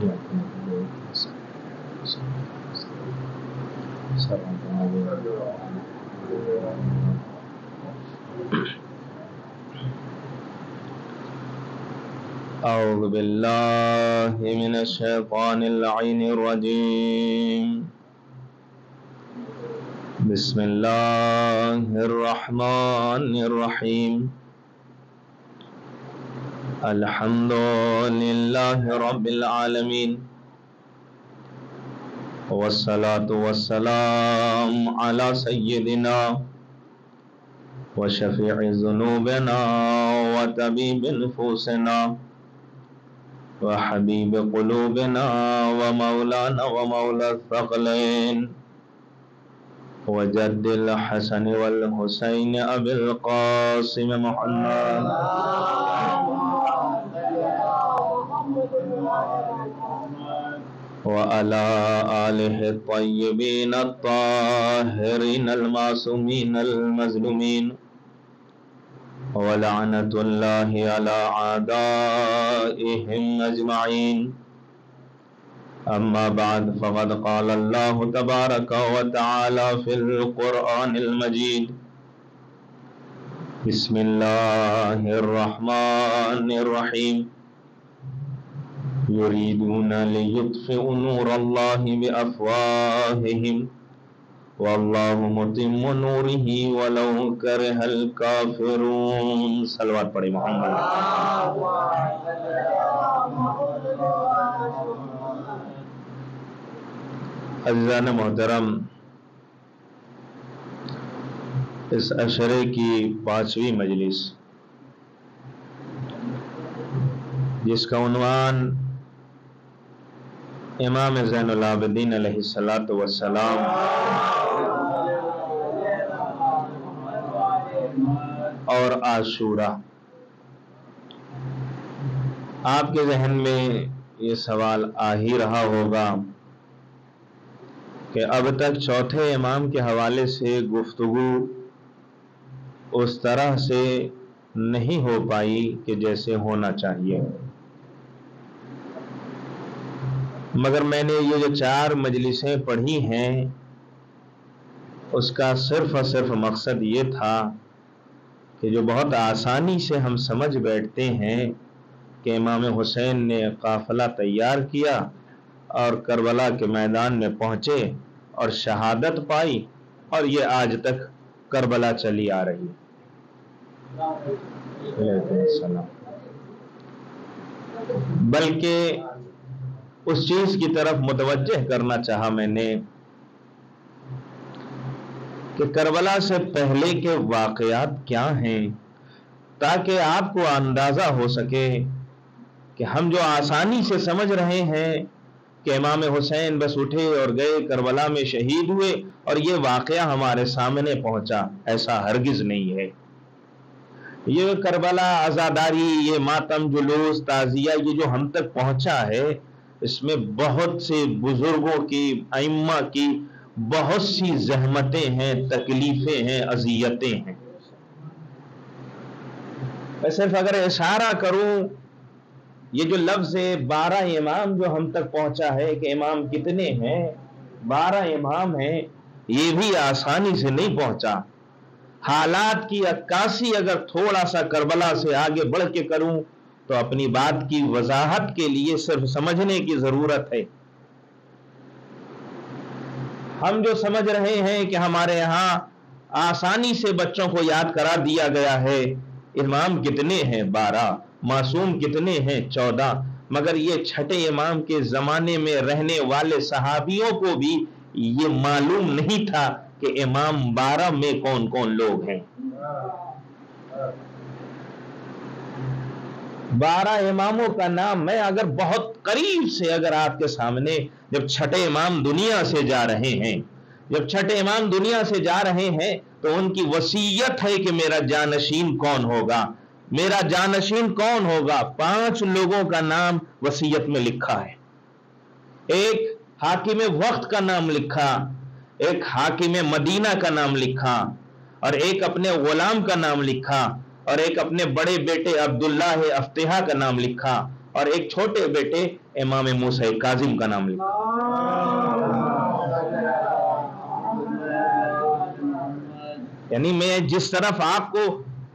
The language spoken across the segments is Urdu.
أعوذ بالله من الشيطان اللعين الرجيم. بسم الله الرحمن الرحيم. الحمد لله رب العالمين، والصلاة والسلام على سيدنا وشفيع ذنوبنا وطبيب نفوسنا وحبيب قلوبنا ومولانا ومولى الثقلين وجد الحسن والحسين أبي القاسم محمد وعلى آله الطيبين الطاهرين المعصومين المظلومين، ولعنة الله على أعدائهم أجمعين. أما بعد، فقد قال الله تبارك وتعالى في القرآن المجيد: بسم الله الرحمن الرحيم. يريدون ليطفئوا نور الله بأفواههم واللہ متم نورہ ولو کرہ الکافرون. صلوات پڑھیں محمد. عزیزان محترم، اس عشرے کی 5ویں مجلس، جس کا عنوان امام زین العابدین علیہ السلام اور عاشوراء. آپ کے ذہن میں یہ سوال آ ہی رہا ہوگا کہ اب تک چوتھے امام کے حوالے سے گفتگو اس طرح سے نہیں ہو پائی کہ جیسے ہونا چاہیے، مگر میں نے یہ جو 4 مجلسیں پڑھی ہیں اس کا صرف اور صرف مقصد یہ تھا کہ جو بہت آسانی سے ہم سمجھ بیٹھتے ہیں کہ امام حسین نے قافلہ تیار کیا اور کربلا کے میدان میں پہنچے اور شہادت پائی، اور یہ آج تک کربلا چلی آ رہی ہے. بلکہ اس چیز کی طرف متوجہ کرنا چاہا میں نے کہ کربلا سے پہلے کے واقعات کیا ہیں، تاکہ آپ کو اندازہ ہو سکے کہ ہم جو آسانی سے سمجھ رہے ہیں کہ امام حسین بس اٹھے اور گئے، کربلا میں شہید ہوئے اور یہ واقعہ ہمارے سامنے پہنچا، ایسا ہرگز نہیں ہے. یہ کربلا، عزاداری، یہ ماتم، جلوس، تعزیہ، یہ جو ہم تک پہنچا ہے، اس میں بہت سے بزرگوں کی، ائمہ کی بہت سی زحمتیں ہیں، تکلیفیں ہیں، اذیتیں ہیں. میں صرف اگر اشارہ کروں، یہ جو لفظ ہے 12 امام جو ہم تک پہنچا ہے کہ امام کتنے ہیں، 12 امام ہیں، یہ بھی آسانی سے نہیں پہنچا. حالات کی عکاسی اگر تھوڑا سا کربلا سے آگے بڑھ کے کروں تو اپنی بات کی وضاحت کے لیے صرف سمجھنے کی ضرورت ہے. ہم جو سمجھ رہے ہیں کہ ہمارے ہاں آسانی سے بچوں کو یاد کرا دیا گیا ہے، امام کتنے ہیں 12، معصوم کتنے ہیں 14، مگر یہ چھٹے امام کے زمانے میں رہنے والے صحابیوں کو بھی یہ معلوم نہیں تھا کہ امام 12 میں کون کون لوگ ہیں. 12 اماموں کا نام میں اگر بہت قریب سے اگر آپ کے سامنے، جب چھٹے امام دنیا سے جا رہے ہیں، جب چھٹے امام دنیا سے جا رہے ہیں تو ان کی وصیت ہے کہ میرا جانشین کون ہوگا، میرا جانشین کون ہوگا. 5 لوگوں کا نام وصیت میں لکھا ہے. ایک حاکم وقت کا نام لکھا، ایک حاکم مدینہ کا نام لکھا، اور ایک اپنے غلام کا نام لکھا، اور ایک اپنے بڑے بیٹے عبداللہ افتحا کا نام لکھا، اور ایک چھوٹے بیٹے امام موسیٰ کاظم کا نام لکھا۔ یعنی میں جس طرف آپ کو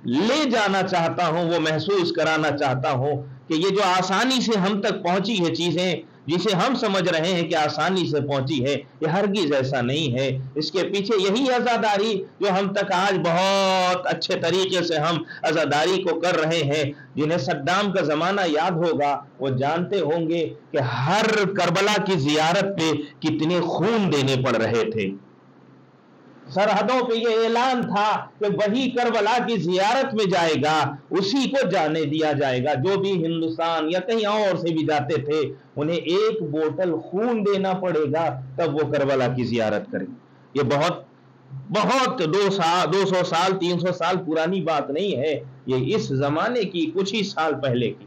لے جانا چاہتا ہوں وہ محسوس کرانا چاہتا ہوں کہ یہ جو آسانی سے ہم تک پہنچی ہے چیزیں، جسے ہم سمجھ رہے ہیں کہ آسانی سے پہنچی ہے، یہ ہرگز ایسا نہیں ہے۔ اس کے پیچھے یہی عزاداری جو ہم تک آج بہت اچھے طریقے سے ہم عزاداری کو کر رہے ہیں، جنہیں صدام کا زمانہ یاد ہوگا وہ جانتے ہوں گے کہ ہر کربلا کی زیارت پہ کتنے خون دینے پڑ رہے تھے۔ سرحدوں پہ یہ اعلان تھا کہ وہی کربلا کی زیارت میں جائے گا اسی کو جانے دیا جائے گا۔ جو بھی ہندوستان یا کہیں اور سے بھی جاتے تھے انہیں ایک بوتل خون دینا پڑے گا تب وہ کربلا کی زیارت کریں۔ یہ بہت 200 سال 300 سال پرانی بات نہیں ہے، یہ اس زمانے کی کچھ ہی سال پہلے کی۔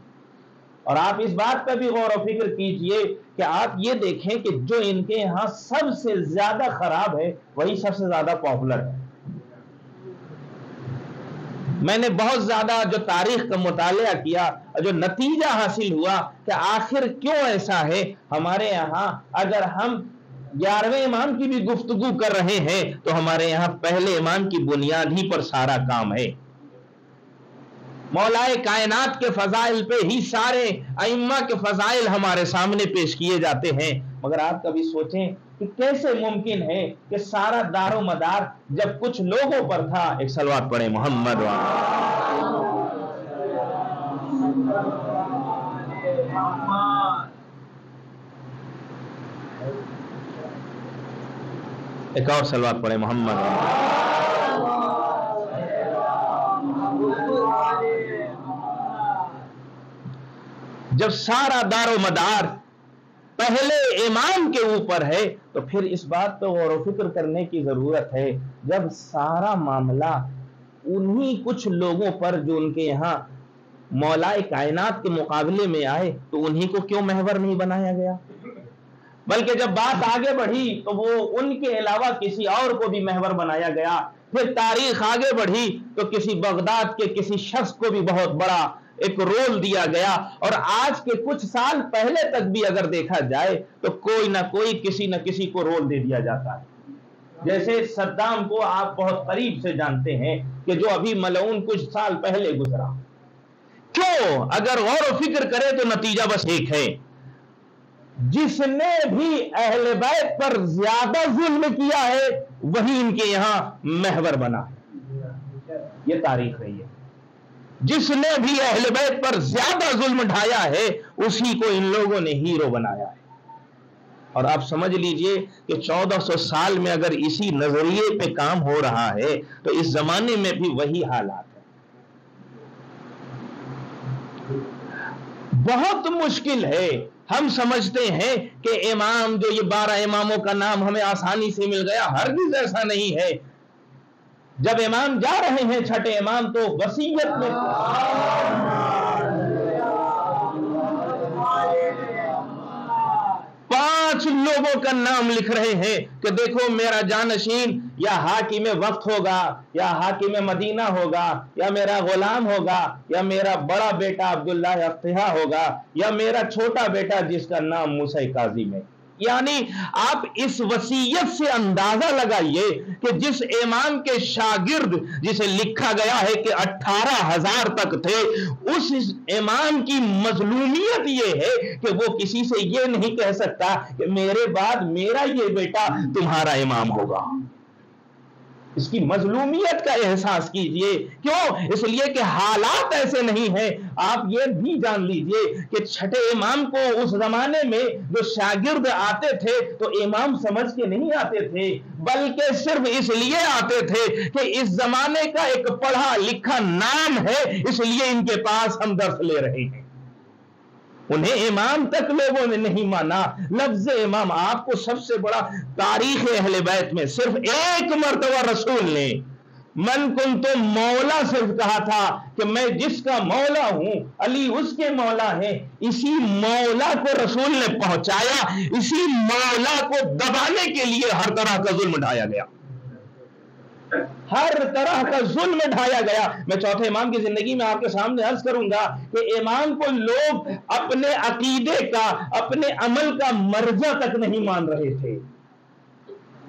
اور آپ اس بات کا بھی غور و فکر کیجئے کہ آپ یہ دیکھیں کہ جو ان کے ہاں سب سے زیادہ خراب ہے وہی سب سے زیادہ پاپولر ہے۔ میں نے بہت زیادہ جو تاریخ کا مطالعہ کیا اور جو نتیجہ حاصل ہوا کہ آخر کیوں ایسا ہے۔ ہمارے یہاں اگر ہم 11ویں امام کی بھی گفتگو کر رہے ہیں تو ہمارے یہاں پہلے امام کی بنیاد ہی پر سارا کام ہے۔ مولائے کائنات کے فضائل پہ ہی سارے ائمہ کے فضائل ہمارے سامنے پیش کیے جاتے ہیں، مگر آپ کبھی سوچیں کہ کیسے ممکن ہے کہ سارا دار و مدار جب کچھ لوگوں پر تھا۔ ایک صلوات پڑھیں محمد ایک اور صلوات پڑھیں محمد۔ جب سارا دار و مدار پہلے امام کے اوپر ہے تو پھر اس بات پہ غور و فکر کرنے کی ضرورت ہے، جب سارا معاملہ انہی کچھ لوگوں پر جو ان کے یہاں مولائے کائنات کے مقابلے میں آئے تو انہی کو کیوں محور نہیں بنایا گیا؟ بلکہ جب بات آگے بڑھی تو وہ ان کے علاوہ کسی اور کو بھی محور بنایا گیا۔ پھر تاریخ آگے بڑھی تو کسی بغداد کے کسی شخص کو بھی بہت بڑا ایک رول دیا گیا، اور آج کے کچھ سال پہلے تک بھی اگر دیکھا جائے تو کوئی نہ کوئی کسی نہ کسی کو رول دے دیا جاتا ہے۔ جیسے صدام کو آپ بہت قریب سے جانتے ہیں کہ جو ابھی ملعون کچھ سال پہلے گزرا، کیوں؟ اگر غور و فکر کرے تو نتیجہ بس ایک ہے، جس نے بھی اہل بیت پر زیادہ ظلم کیا ہے وہی ان کے یہاں محور بنا ہے۔ یہ تاریخ رہی ہے، جس نے بھی اہل بیت پر زیادہ ظلم ڈھایا ہے اسی کو ان لوگوں نے ہیرو بنایا ہے۔ اور آپ سمجھ لیجئے کہ 1400 سال میں اگر اسی نظریے پہ کام ہو رہا ہے تو اس زمانے میں بھی وہی حالات ہے۔ بہت مشکل ہے، ہم سمجھتے ہیں کہ امام جو یہ 12 اماموں کا نام ہمیں آسانی سے مل گیا، ہرگز ایسا نہیں ہے۔ جب امام جا رہے ہیں چھٹے امام تو وصیت میں 5 لوگوں کا نام لکھ رہے ہیں کہ دیکھو میرا جانشین یا حاکم وقت ہوگا یا حاکم مدینہ ہوگا یا میرا غلام ہوگا یا میرا بڑا بیٹا عبداللہ افتحا ہوگا یا میرا چھوٹا بیٹا جس کا نام موسیٰ کاظم ہے۔ یعنی آپ اس وصیت سے اندازہ لگائیے کہ جس امام کے شاگرد جسے لکھا گیا ہے کہ 18,000 تک تھے، اس امام کی مظلومیت یہ ہے کہ وہ کسی سے یہ نہیں کہہ سکتا کہ میرے بعد میرا یہ بیٹا تمہارا امام ہوگا۔ اس کی مظلومیت کا احساس کیجئے۔ کیوں؟ اس لیے کہ حالات ایسے نہیں ہیں۔ آپ یہ بھی جان لیجئے کہ چھٹے امام کو اس زمانے میں جو شاگرد آتے تھے تو امام سمجھ کے نہیں آتے تھے، بلکہ صرف اس لیے آتے تھے کہ اس زمانے کا ایک پڑھا لکھا نام ہے، اس لیے ان کے پاس ہم درس لے رہے ہیں۔ انہیں امام تک لوگوں نے نہیں مانا۔ لفظ امام آپ کو سب سے بڑا تاریخ اہل بیت میں صرف ایک مرتبہ رسول نے من کنت مولا صرف کہا تھا کہ میں جس کا مولا ہوں علی اس کے مولا ہیں۔ اسی مولا کو رسول نے پہنچایا، اسی مولا کو دبانے کے لیے ہر طرح کا ظلم ڈھایا گیا۔ ہر طرح کا ظلم ڈھایا گیا. میں چوتھے امام کی زندگی میں آپ کے سامنے عرض کروں گا کہ امام کو لوگ اپنے عقیدے کا، اپنے عمل کا مرجع تک نہیں مان رہے تھے.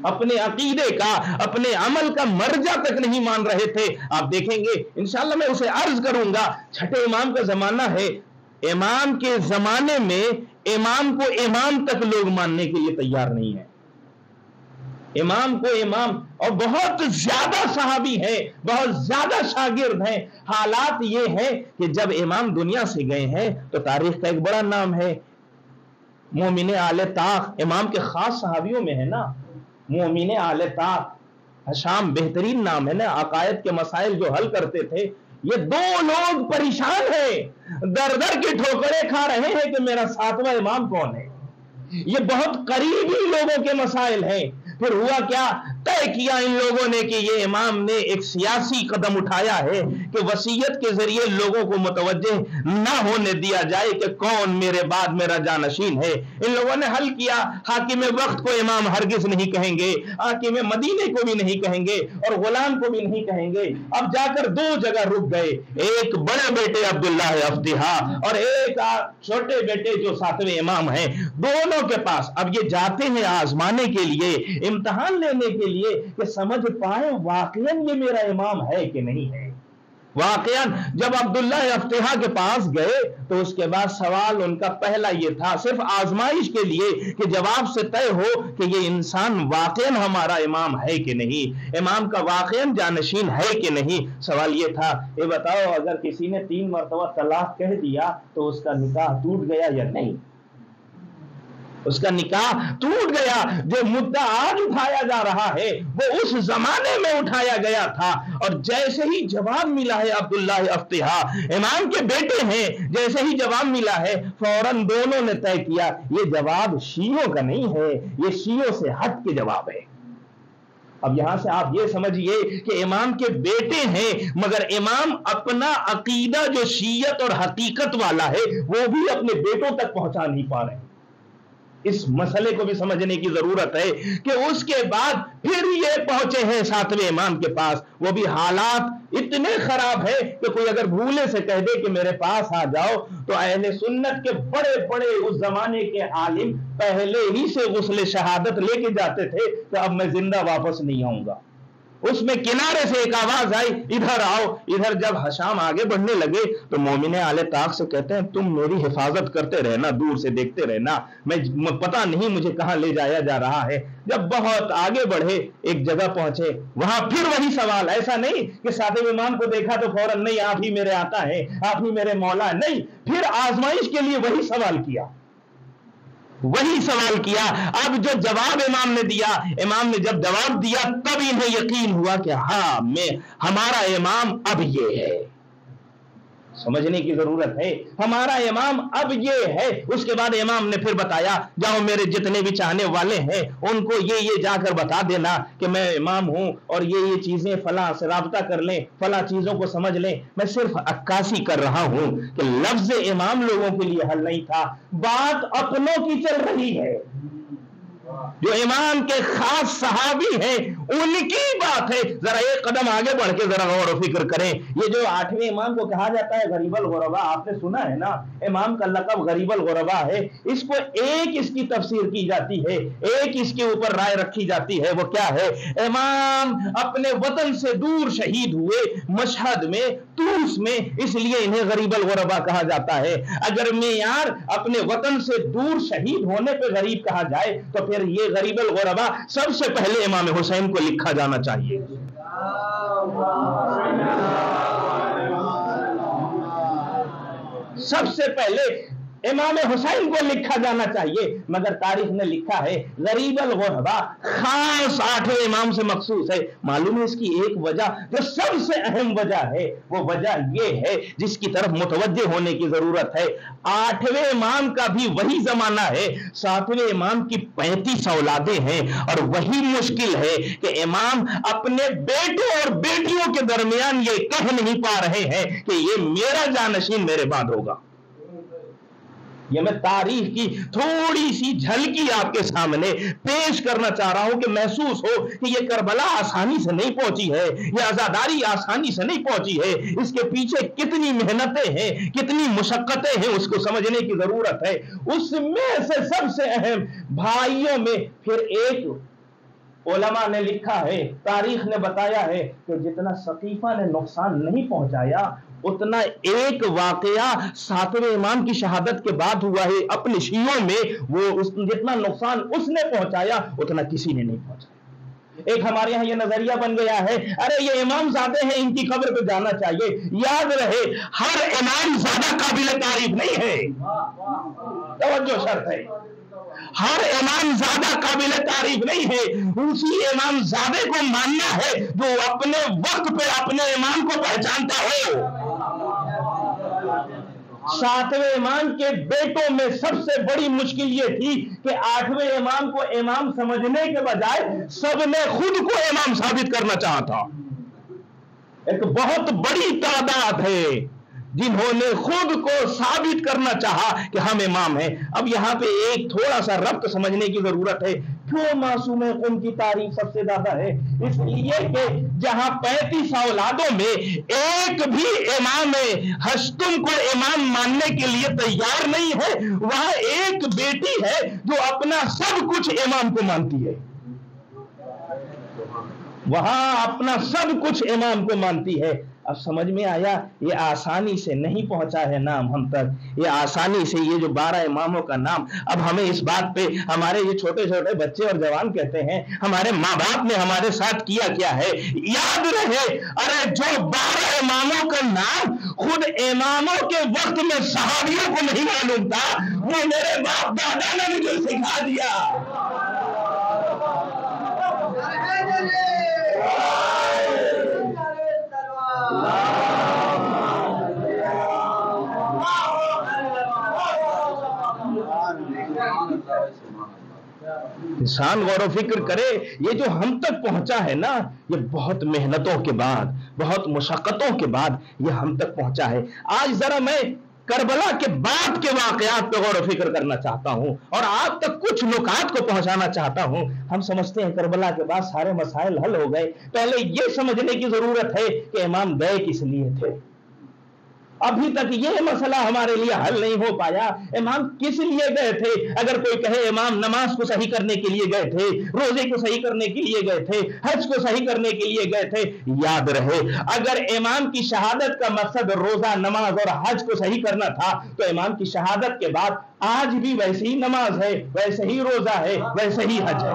اپنے عقیدے کا، اپنے عمل کا مرجع تک نہیں مان رہے تھے. آپ دیکھیں گے انشاءاللہ میں اسے عرض کروں گا. چھٹے امام کا زمانہ ہے. امام کے زمانے میں امام کو امام تک لوگ ماننے کے لیے تیار نہیں ہیں. امام کو امام، اور بہت زیادہ صحابی ہیں، بہت زیادہ شاگرد ہیں. حالات یہ ہے کہ جب امام دنیا سے گئے ہیں تو تاریخ کا ایک بڑا نام ہے مومن آل طاق. امام کے خاص صحابیوں میں ہے نا مومن آل طاق. حشام بہترین نام ہے نا، عقائد کے مسائل جو حل کرتے تھے. یہ دو لوگ پریشان ہیں، در در کی ٹھوکریں کھا رہے ہیں کہ میرا ساتواں امام کون ہے. یہ بہت قریبی لوگوں کے مسائل ہیں. پھر ہوا کیا؟ طے کیا ان لوگوں نے کہ یہ امام نے ایک سیاسی قدم اٹھایا ہے کہ وصیت کے ذریعے لوگوں کو متوجہ نہ ہونے دیا جائے کہ کون میرے بعد میرا جانشین ہے. ان لوگوں نے حل کیا حاکم وقت کو امام ہرگز نہیں کہیں گے، حاکم مدینے کو بھی نہیں کہیں گے، اور غلام کو بھی نہیں کہیں گے. اب جا کر دو جگہ رک گئے، ایک بڑے بیٹے عبداللہ افتحا اور ایک چھوٹے بیٹے جو ساتویں امام ہیں، دونوں کے پاس. اب یہ جاتے ہیں آزمانے کے لیے، امتحان لینے کے لیے کہ سمجھ پائیں واقعاً یہ میرا امام ہے کہ نہیں ہے. واقعاً جب عبداللہ افتحا کے پاس گئے تو اس کے بعد سوال ان کا پہلا یہ تھا، صرف آزمائش کے لیے کہ جواب سے طے ہو کہ یہ انسان واقعاً ہمارا امام ہے کہ نہیں، امام کا واقعاً جانشین ہے کہ نہیں. سوال یہ تھا، یہ بتاؤ اگر کسی نے 3 مرتبہ طلاق کہہ دیا تو اس کا نکاح ٹوٹ گیا یا نہیں؟ اس کا نکاح ٹوٹ گیا. جو مدعا آج اٹھایا جا رہا ہے وہ اس زمانے میں اٹھایا گیا تھا. اور جیسے ہی جواب ملا ہے عبداللہ افتحا امام کے بیٹے ہیں، جیسے ہی جواب ملا ہے فوراً دونوں نے طے کیا یہ جواب شیعوں کا نہیں ہے، یہ شیعوں سے ہٹ کے جواب ہے. اب یہاں سے آپ یہ سمجھئے کہ امام کے بیٹے ہیں مگر امام اپنا عقیدہ جو شیعت اور حقیقت والا ہے وہ بھی اپنے بیٹوں تک پہنچا نہیں پا رہے ہیں. اس مسئلے کو بھی سمجھنے کی ضرورت ہے کہ اس کے بعد پھر یہ پہنچے ہیں ساتویں امام کے پاس. وہ بھی حالات اتنے خراب ہے کہ کوئی اگر بھولے سے کہہ دے کہ میرے پاس آ جاؤ تو اہل سنت کے بڑے بڑے اس زمانے کے عالم پہلے ہی سے غسل شہادت لے کے جاتے تھے کہ اب میں زندہ واپس نہیں آؤں گا. اس میں کنارے سے ایک آواز آئی ادھر آؤ. ادھر جب حشام آگے بڑھنے لگے تو مومن آل طاق سے کہتے ہیں تم میری حفاظت کرتے رہنا، دور سے دیکھتے رہنا، میں پتہ نہیں مجھے کہاں لے جایا جا رہا ہے. جب بہت آگے بڑھے ایک جگہ پہنچے وہاں پھر وہی سوال. ایسا نہیں کہ ساتویں امام کو دیکھا تو فوراً نہیں آپ ہی میرے آقا ہیں، آپ ہی میرے مولا ہیں، نہیں، پھر آزمائش کے لیے وہی سوال کیا، وہی سوال کیا. اب جو جواب امام نے دیا، امام نے جب جواب دیا تب انہیں یقین ہوا کہ ہاں ہمارا امام اب یہ ہے. سمجھنے کی ضرورت ہے، ہمارا امام اب یہ ہے. اس کے بعد امام نے پھر بتایا جاؤ میرے جتنے بھی چاہنے والے ہیں ان کو یہ جا کر بتا دینا کہ میں امام ہوں اور یہ چیزیں فلاں سے رابطہ کر لیں، فلاں چیزوں کو سمجھ لیں. میں صرف عکاسی کر رہا ہوں کہ لفظ امام لوگوں کے لیے حل نہیں تھا، بات اپنوں کی چل رہی ہے. جو امام کے خاص صحابی ہیں ان کی بات ہے. ذرا ایک قدم آگے بڑھ کے ذرا غور و فکر کریں. یہ جو 8ویں امام کو کہا جاتا ہے غریب الغربا، آپ نے سنا ہے نا، امام کا لقب غریب الغربا ہے. اس کو ایک اس کی تفسیر کی جاتی ہے، ایک اس کے اوپر رائے رکھی جاتی ہے. وہ کیا ہے؟ امام اپنے وطن سے دور شہید ہوئے مشہد میں، طوس میں، اس لیے انہیں غریب الغربا کہا جاتا ہے. اگر معیار اپنے وطن سے دور شہید ہونے پہ غریب کہا جائے تو پھر یہ غریب الغربا سب سے پہلے امام حسین کو لکھا جانا چاہیے. سب سے پہلے امام حسین کو لکھا جانا چاہیے، مگر تاریخ نے لکھا ہے غریب الغربا خاص 8ویں امام سے مخصوص ہے. معلوم ہے اس کی ایک وجہ جو سب سے اہم وجہ ہے، وہ وجہ یہ ہے جس کی طرف متوجہ ہونے کی ضرورت ہے. 8ویں امام کا بھی وہی زمانہ ہے، 7ویں امام کی 35 اولادیں ہیں، اور وہی مشکل ہے کہ امام اپنے بیٹوں اور بیٹیوں کے درمیان یہ کہہ نہیں پا رہے ہیں کہ یہ میرا جانشین میرے بعد ہوگا. یہ میں تاریخ کی تھوڑی سی جھلکی آپ کے سامنے پیش کرنا چاہ رہا ہوں کہ محسوس ہو کہ یہ کربلا آسانی سے نہیں پہنچی ہے، یہ عزاداری آسانی سے نہیں پہنچی ہے، اس کے پیچھے کتنی محنتیں ہیں، کتنی مشقتیں ہیں، اس کو سمجھنے کی ضرورت ہے۔ اس میں سے سب سے اہم بھائیوں میں پھر ایک علماء نے لکھا ہے، تاریخ نے بتایا ہے کہ جتنا سقیفہ نے نقصان نہیں پہنچایا اتنا ایک واقعہ ساتویں امام کی شہادت کے بعد ہوا ہے اپنے شیعوں میں، وہ جتنا نقصان اس نے پہنچایا اتنا کسی نے نہیں پہنچایا۔ ایک ہمارے یہاں یہ نظریہ بن گیا ہے، ارے یہ امام زادے ہیں، ان کی قبر پہ جانا چاہیے۔ یاد رہے ہر امام زادہ قابل تعریف نہیں ہے، توجہ شرط ہے، ہر امام زادہ قابل تعریف نہیں ہے۔ اسی امام زادے کو ماننا ہے جو اپنے وقت پہ اپنے امام کو پہچانتا ہو۔ ساتویں امام کے بیٹوں میں سب سے بڑی مشکل یہ تھی کہ آٹھویں امام کو امام سمجھنے کے بجائے سب نے خود کو امام ثابت کرنا چاہا تھا۔ ایک بہت بڑی تعداد ہے جنہوں نے خود کو ثابت کرنا چاہا کہ ہم امام ہیں۔ اب یہاں پہ ایک تھوڑا سا ربط سمجھنے کی ضرورت ہے۔ کیوں معصوم قوم کی تعریف سب سے زیادہ ہے؟ اس لیے کہ جہاں 35 اولادوں میں ایک بھی امام ہشتم کو امام ماننے کے لیے تیار نہیں ہے، وہاں ایک بیٹی ہے جو اپنا سب کچھ امام کو مانتی ہے، وہاں اپنا سب کچھ امام کو مانتی ہے۔ اب سمجھ میں آیا، یہ آسانی سے نہیں پہنچا ہے نام ہم تک، یہ آسانی سے یہ جو 12 اماموں کا نام، اب ہمیں اس بات پہ ہمارے یہ چھوٹے چھوٹے بچے اور جوان کہتے ہیں ہمارے ماں باپ نے ہمارے ساتھ کیا ہے۔ یاد رہے ارے جو 12 اماموں کا نام خود اماموں کے وقت میں صحابیوں کو نہیں معلوم تھا، وہ میرے باپ دادا نے مجھے سکھا دیا۔ انسان غور و فکر کرے، یہ جو ہم تک پہنچا ہے نا، یہ بہت محنتوں کے بعد، بہت مشقتوں کے بعد یہ ہم تک پہنچا ہے۔ آج ذرا میں کربلا کے بعد کے واقعات پہ غور و فکر کرنا چاہتا ہوں اور آپ تک کچھ نکات کو پہنچانا چاہتا ہوں۔ ہم سمجھتے ہیں کربلا کے بعد سارے مسائل حل ہو گئے، پہلے یہ سمجھنے کی ضرورت ہے کہ امام گئے کس لیے تھے۔ ابھی تک یہ مسئلہ ہمارے لیے حل نہیں ہو پایا، امام کس لیے گئے تھے؟ اگر کوئی کہے امام نماز کو صحیح کرنے کے لیے گئے تھے، روزے کو صحیح کرنے کے لیے گئے تھے، حج کو صحیح کرنے کے لیے گئے تھے، یاد رہے اگر امام کی شہادت کا مقصد روزہ، نماز اور حج کو صحیح کرنا تھا تو امام کی شہادت کے بعد آج بھی ویسے ہی نماز ہے، ویسے ہی روزہ ہے، ویسے ہی حج ہے۔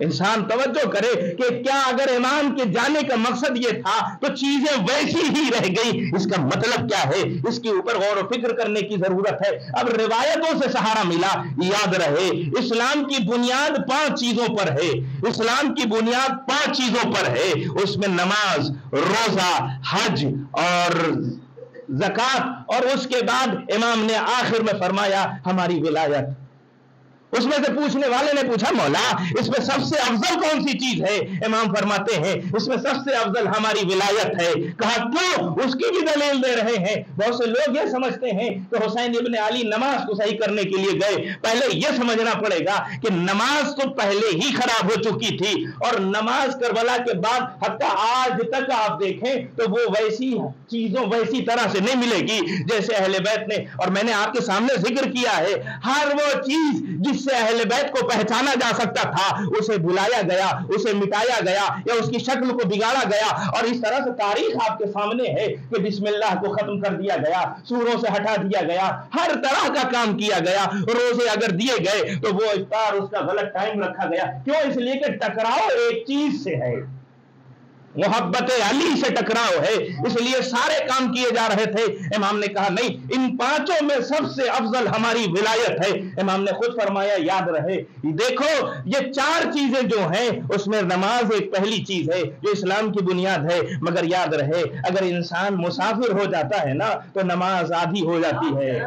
انسان توجہ کرے کہ کیا اگر امام کے جانے کا مقصد یہ تھا تو چیزیں ویسی ہی رہ گئی، اس کا مطلب کیا ہے؟ اس کے اوپر غور و فکر کرنے کی ضرورت ہے۔ اب روایتوں سے سہارا ملا، یاد رہے اسلام کی بنیاد 5 چیزوں پر ہے، اسلام کی بنیاد 5 چیزوں پر ہے، اس میں نماز، روزہ، حج اور زکوٰۃ، اور اس کے بعد امام نے آخر میں فرمایا ہماری ولایت۔ اس میں سے پوچھنے والے نے پوچھا مولا اس میں سب سے افضل کون سی چیز ہے؟ امام فرماتے ہیں اس میں سب سے افضل ہماری ولایت ہے۔ کہا کیوں؟ اس کی بھی دلیل دے رہے ہیں۔ بہت سے لوگ یہ سمجھتے ہیں کہ حسین ابن علی نماز کو صحیح کرنے کے لیے گئے، پہلے یہ سمجھنا پڑے گا کہ نماز تو پہلے ہی خراب ہو چکی تھی، اور نماز کربلا کے بعد حتیٰ آج تک آپ دیکھیں تو وہ ویسی چیزوں ویسی طرح سے نہیں ملے گی جیسے اہل بیت نے، اور میں نے آپ کے سامنے ذکر کیا ہے ہر وہ چیز جس سے اہل بیت کو پہچانا جا سکتا تھا اسے بلایا گیا، اسے مٹایا گیا یا اس کی شکل کو بگاڑا گیا، اور اس طرح سے تاریخ آپ کے سامنے ہے کہ بسم اللہ کو ختم کر دیا گیا، سوروں سے ہٹا دیا گیا، ہر طرح کا کام کیا گیا، روزے اگر دیے گئے تو وہ افطار اس کا غلط ٹائم رکھا گیا۔ کیوں؟ اس لیے کہ ٹکراؤ ایک چیز سے ہے، محبت علی سے ٹکراؤ ہے، اس لیے سارے کام کیے جا رہے تھے۔ امام نے کہا نہیں، ان 5 میں سب سے افضل ہماری ولایت ہے۔ امام نے خود فرمایا یاد رہے دیکھو یہ 4 چیزیں جو ہیں اس میں نماز ایک پہلی چیز ہے جو اسلام کی بنیاد ہے، مگر یاد رہے اگر انسان مسافر ہو جاتا ہے نا تو نماز آدھی ہو جاتی ہے۔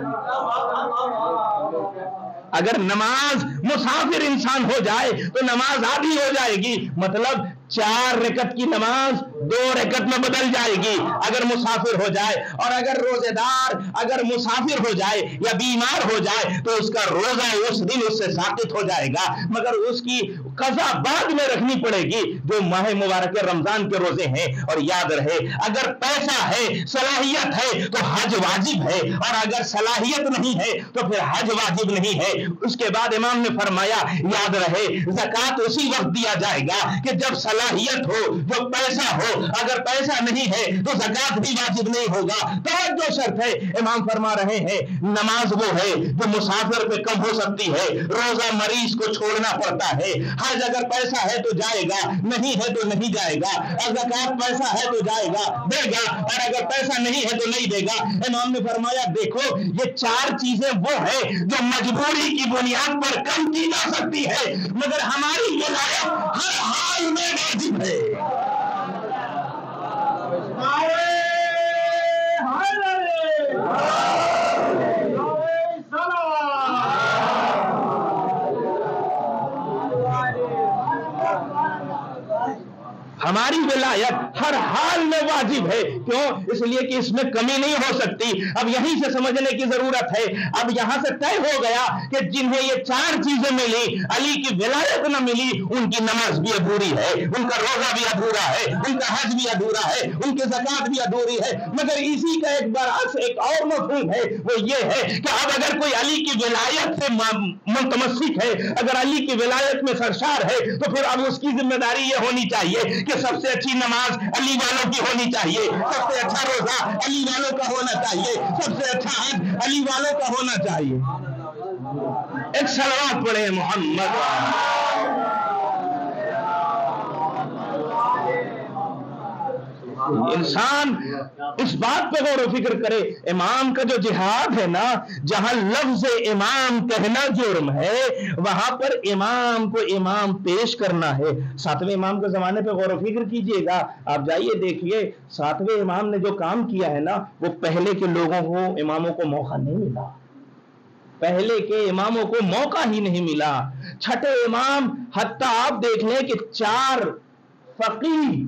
اگر نماز مسافر انسان ہو جائے تو نماز آدھی ہو جائے گی، مطلب 4 رکعت کی نماز 2 رکعت میں بدل جائے گی اگر مسافر ہو جائے، اور اگر روزے دار اگر مسافر ہو جائے یا بیمار ہو جائے تو اس کا روزہ اس دن اس سے ساقط ہو جائے گا، مگر اس کی قضا بعد میں رکھنی پڑے گی جو ماہ مبارک رمضان کے روزے ہیں۔ اور یاد رہے اگر پیسہ ہے، صلاحیت ہے تو حج واجب ہے، اور اگر صلاحیت نہیں ہے تو پھر حج واجب نہیں ہے۔ اس کے بعد امام نے فرمایا یاد رہے زکوٰۃ اسی وقت دیا جائے گا کہ جب صلاحیت ہو، جو پیسہ ہو۔ اگر پیسہ نہیں ہے تو زکوٰۃ بھی واجب نہیں ہوگا۔ توجہ شرط ہے، امام فرما رہے ہیں نماز وہ ہے جو مسافر پہ کم ہو سکتی ہے، روزہ مریض کو چھوڑنا پڑتا ہے، حج اگر پیسہ ہے تو جائے گا، نہیں ہے تو نہیں جائے گا، اور زکوٰۃ پیسہ ہے تو جائے گا دے گا، اور اگر پیسہ نہیں ہے تو نہیں دے گا۔ امام نے فرمایا دیکھو یہ 4 چیزیں وہ ہے جو مجبوری کی بنیاد پر کم کی جا سکتی ہے، مگر ہماری ولایت ہر حال میں واجب ہے۔ ہماری ولایت ہر حال میں واجب ہے، کیوں؟ اس لیے کہ اس میں کمی نہیں ہو سکتی۔ اب یہیں سے سمجھنے کی ضرورت ہے۔ اب یہاں سے طے ہو گیا کہ جنہیں یہ 4 چیزیں ملی، علی کی ولایت نہ ملی، ان کی نماز بھی ادھوری ہے، ان کا روزہ بھی ادھورا ہے، ان کا حج بھی ادھورا ہے، ان کی زکوٰۃ بھی ادھوری ہے۔ مگر اسی کا ایک برعکس ایک اور مفہوم ہے، وہ یہ ہے کہ اب اگر کوئی علی کی ولایت سے متمسک ہے، اگر علی کی ولایت میں سرشار ہے، تو پھر اب اس کی ذمہ داری یہ ہونی چاہیے کہ سب سے اچھی نماز علی والوں کی ہونی چاہیے، سب سے اچھا روزہ علی والوں کا ہونا چاہیے، سب سے اچھا حج علی والوں کا ہونا چاہیے۔ ایک صلوات پڑھے محمد۔ انسان اس بات پہ غور و فکر کرے، امام کا جو جہاد ہے نا، جہاں لفظ امام کہنا جرم ہے، وہاں پر امام کو امام پیش کرنا ہے۔ 7ویں امام کے زمانے پہ غور و فکر کیجئے گا، آپ جائیے دیکھیے 7ویں امام نے جو کام کیا ہے نا، وہ پہلے کے لوگوں کو اماموں کو موقع نہیں ملا، پہلے کے اماموں کو موقع ہی نہیں ملا۔ 6ٹھے امام حتیٰ آپ دیکھ لیں کہ 4 فقیہ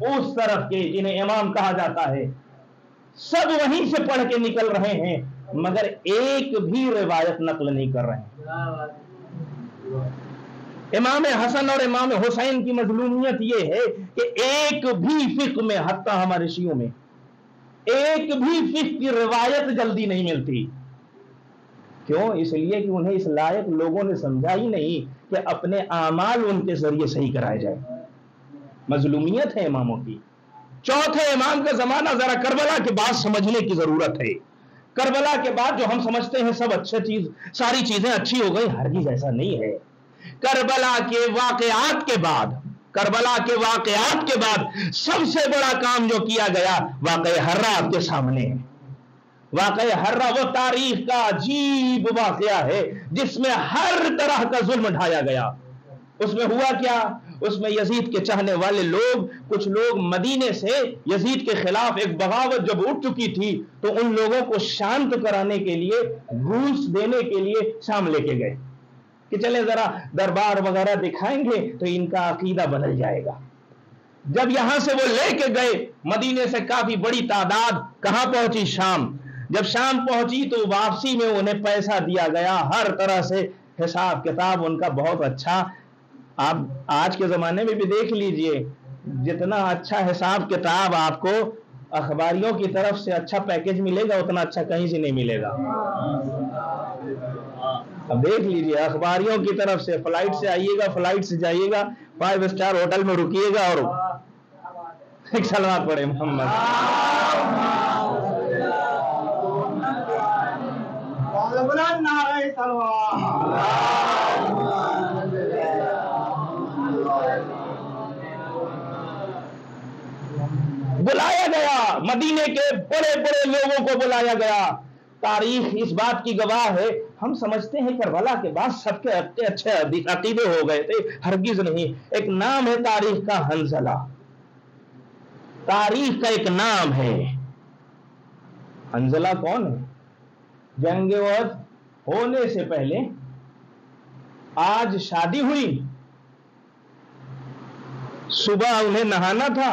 اس طرف کے جنہیں امام کہا جاتا ہے، سب وہیں سے پڑھ کے نکل رہے ہیں، مگر ایک بھی روایت نقل نہیں کر رہے ہیں۔ امام حسن اور امام حسین کی مظلومیت یہ ہے کہ ایک بھی فقہ میں، حتیٰ ہمارے شیعوں میں ایک بھی فقہ کی روایت جلدی نہیں ملتی۔ کیوں؟ اس لیے کہ انہیں اس لائق لوگوں نے سمجھا ہی نہیں کہ اپنے اعمال ان کے ذریعے صحیح کرائے جائے۔ مظلومیت ہے اماموں کی۔ 4تھے امام کا زمانہ ذرا کربلا کے بعد سمجھنے کی ضرورت ہے۔ کربلا کے بعد جو ہم سمجھتے ہیں سب اچھا چیز، ساری چیزیں اچھی ہو گئی، ہرگز ایسا نہیں ہے۔ کربلا کے واقعات کے بعد، کربلا کے واقعات کے بعد سب سے بڑا کام جو کیا گیا، واقعہ حرہ آپ کے سامنے ہے۔ واقعہ حرہ وہ تاریخ کا عجیب واقعہ ہے جس میں ہر طرح کا ظلم ڈھایا گیا۔ اس میں ہوا کیا؟ اس میں یزید کے چاہنے والے لوگ، کچھ لوگ مدینے سے یزید کے خلاف ایک بغاوت جب اٹھ چکی تھی تو ان لوگوں کو شانت کرانے کے لیے، گھوس دینے کے لیے شام لے کے گئے کہ چلے ذرا دربار وغیرہ دکھائیں گے تو ان کا عقیدہ بدل جائے گا۔ جب یہاں سے وہ لے کے گئے، مدینے سے کافی بڑی تعداد کہاں پہنچی؟ شام۔ جب شام پہنچی تو واپسی میں انہیں پیسہ دیا گیا، ہر طرح سے حساب کتاب ان کا بہت اچھا۔ آپ آج کے زمانے میں بھی دیکھ لیجئے، جتنا اچھا حساب کتاب آپ کو اخباریوں کی طرف سے اچھا پیکج ملے گا، اتنا اچھا کہیں سے نہیں ملے گا۔ اب دیکھ لیجئے، اخباریوں کی طرف سے فلائٹ سے آئیے گا، فلائٹ سے جائیے گا، 5 اسٹار ہوٹل میں رکیے گا، اور ایک صلوات پڑھے محمد۔ بلایا گیا، مدینے کے بڑے بڑے لوگوں کو بلایا گیا۔ تاریخ اس بات کی گواہ ہے، ہم سمجھتے ہیں کربلا کے بعد سب کے اچھے عقیدے ہو گئے تھے، ہرگز نہیں۔ ایک نام ہے تاریخ کا حنظلہ، تاریخ کا ایک نام ہے حنظلہ۔ کون ہے؟ جنگ احد ہونے سے پہلے آج شادی ہوئی، صبح انہیں نہانا تھا،